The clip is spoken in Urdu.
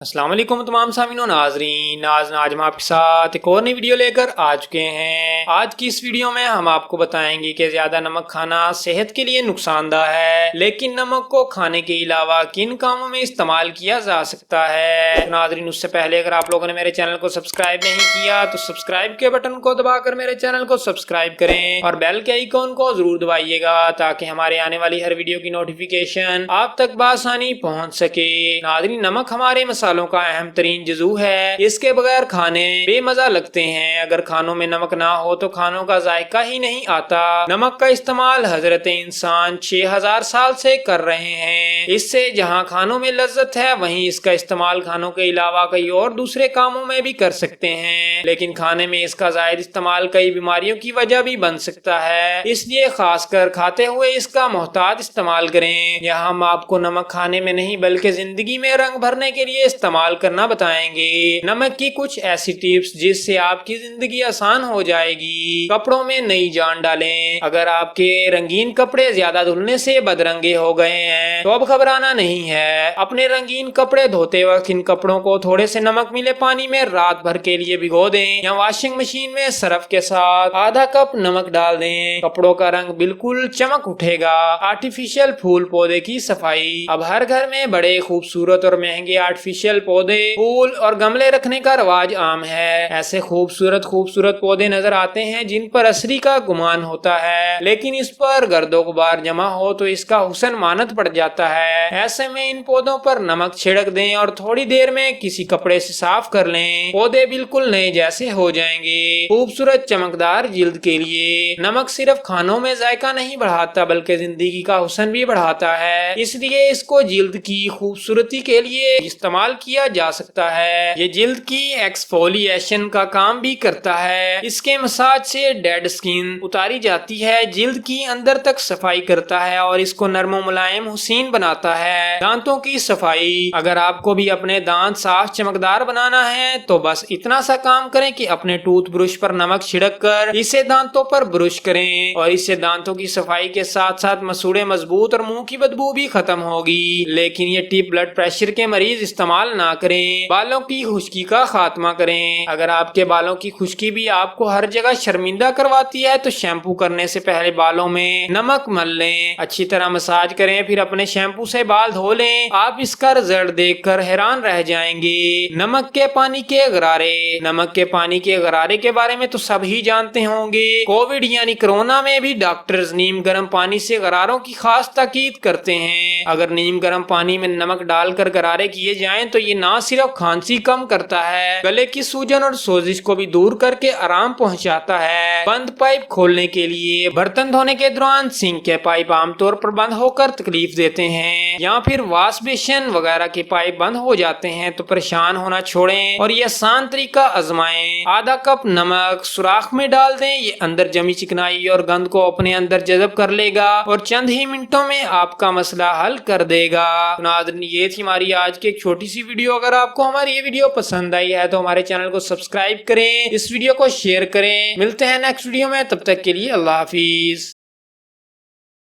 السلام علیکم تمام سامعین و ناظرین، آج ہم آپ کے ساتھ ایک اور نئی ویڈیو لے کر آ چکے ہیں۔ آج کی اس ویڈیو میں ہم آپ کو بتائیں گے کہ زیادہ نمک کھانا صحت کے لیے نقصان دہ ہے، لیکن نمک کو کھانے کے علاوہ کن کاموں میں استعمال کیا جا سکتا ہے۔ ناظرین، اس سے پہلے اگر آپ لوگوں نے میرے چینل کو سبسکرائب نہیں کیا تو سبسکرائب کے بٹن کو دبا کر میرے چینل کو سبسکرائب کریں اور بیل کے آئیکن کو ضرور دبائیے گا تاکہ ہمارے آنے والی ہر ویڈیو کی نوٹیفیکیشن آپ تک بآسانی پہنچ سکے۔ ناظرین، نمک ہمارے مسالوں کا اہم ترین جزو ہے، اس کے بغیر کھانے بے مزہ لگتے ہیں۔ اگر کھانوں میں نمک نہ ہو تو کھانوں کا ذائقہ ہی نہیں آتا۔ نمک کا استعمال حضرت انسان 6000 سال سے کر رہے ہیں۔ اس سے جہاں کھانوں میں لذت ہے وہیں اس کا استعمال کھانوں کے علاوہ کئی اور دوسرے کاموں میں بھی کر سکتے ہیں، لیکن کھانے میں اس کا زائد استعمال کئی بیماریوں کی وجہ بھی بن سکتا ہے، اس لیے خاص کر کھاتے ہوئے اس کا محتاط استعمال کریں۔ یہاں ہم آپ کو نمک کھانے میں نہیں بلکہ زندگی میں رنگ بھرنے کے لیے استعمال کرنا بتائیں گے۔ نمک کی کچھ ایسی ٹپس جس سے آپ کی زندگی آسان ہو جائے گی۔ کپڑوں میں نئی جان ڈالیں۔ اگر آپ کے رنگین کپڑے زیادہ دھلنے سے بدرنگے ہو گئے ہیں تو اب گھبرانا نہیں ہے۔ اپنے رنگین کپڑے دھوتے وقت ان کپڑوں کو تھوڑے سے نمک ملے پانی میں رات بھر کے لیے بھگو دیں یا واشنگ مشین میں سرف کے ساتھ آدھا کپ نمک ڈال دیں۔ کپڑوں کا رنگ بالکل چمک اٹھے گا۔ آرٹیفیشل پھول پودے کی صفائی۔ اب ہر گھر میں بڑے خوبصورت اور مہنگے آرٹیفیشل پودے، پھول اور گملے رکھنے کا رواج عام ہے۔ ایسے خوبصورت پودے نظر آتے ہیں جن پر اثری کا گمان ہوتا ہے، لیکن اس پر گرد و غبار جمع ہو تو اس کا حسن ماند پڑ جاتا ہے۔ ایسے میں ان پودوں پر نمک چھڑک دیں اور تھوڑی دیر میں کسی کپڑے سے صاف کر لیں۔ پودے بالکل نئے جیسے ہو جائیں گے۔ خوبصورت چمکدار جلد کے لیے نمک صرف کھانوں میں ذائقہ نہیں بڑھاتا بلکہ زندگی کا حسن بھی بڑھاتا ہے، اس لیے اس کو جلد کی خوبصورتی کے لیے استعمال کیا جا سکتا ہے۔ یہ جلد کی ایکسفولیشن کا کام بھی کرتا ہے۔ اس کے مساج سے ڈیڈ سکن اتاری جاتی ہے، جلد کی اندر تک صفائی کرتا ہے اور اس کو نرم و ملائم حسین بناتا ہے۔ دانتوں کی صفائی۔ اگر آپ کو بھی اپنے دانت صاف چمکدار بنانا ہے تو بس اتنا سا کام کریں کہ اپنے ٹوتھ برش پر نمک چھڑک کر اسے دانتوں پر برش کریں اور اس سے دانتوں کی صفائی کے ساتھ ساتھ مسوڑے مضبوط اور منہ کی بدبو بھی ختم ہوگی۔ لیکن یہ ٹپ بلڈ پریشر کے مریض استعمال نہ کریں۔ بالوں کی خشکی کا خاتمہ کریں۔ اگر آپ کے بالوں کی خشکی بھی آپ کو ہر جگہ شرمندہ کرواتی ہے تو شیمپو کرنے سے پہلے بالوں میں نمک مل لیں، اچھی طرح مساج کریں، پھر اپنے شیمپو سے بال دھو لیں۔ آپ اس کا رزلٹ دیکھ کر حیران رہ جائیں گے۔ نمک کے پانی کے غرارے۔ نمک کے پانی کے غرارے کے بارے میں تو سب ہی جانتے ہوں گے۔ کووڈ یعنی کرونا میں بھی ڈاکٹرز نیم گرم پانی سے غراروں کی خاص تاکید کرتے ہیں۔ اگر نیم گرم پانی میں نمک ڈال کر غرارے کیے جائیں تو یہ نہ صرف کھانسی کم کرتا ہے، گلے کی سوجن اور سوزش کو بھی دور کر کے آرام پہنچاتا ہے۔ بند پائپ کھولنے کے لیے۔ برتن دھونے کے دوران سنک کے پائپ عام طور پر بند ہو کر تکلیف دیتے ہیں، یا پھر واش بیسن وغیرہ کے پائپ بند ہو جاتے ہیں تو پریشان ہونا چھوڑیں اور یہ آسان طریقہ آزمائیں۔ آدھا کپ نمک سوراخ میں ڈال دیں، یہ اندر جمی چکنائی اور گند کو اپنے اندر جذب کر لے گا اور چند ہی منٹوں میں آپ کا مسئلہ حل کر دے گا۔ ناظرین، یہ تھی ہماری آج کی ایک چھوٹی سی ویڈیو۔ اگر آپ کو ہماری یہ ویڈیو پسند آئی ہے تو ہمارے چینل کو سبسکرائب کریں، اس ویڈیو کو شیئر کریں۔ ملتے ہیں نیکسٹ ویڈیو میں، تب تک کے لیے اللہ حافظ۔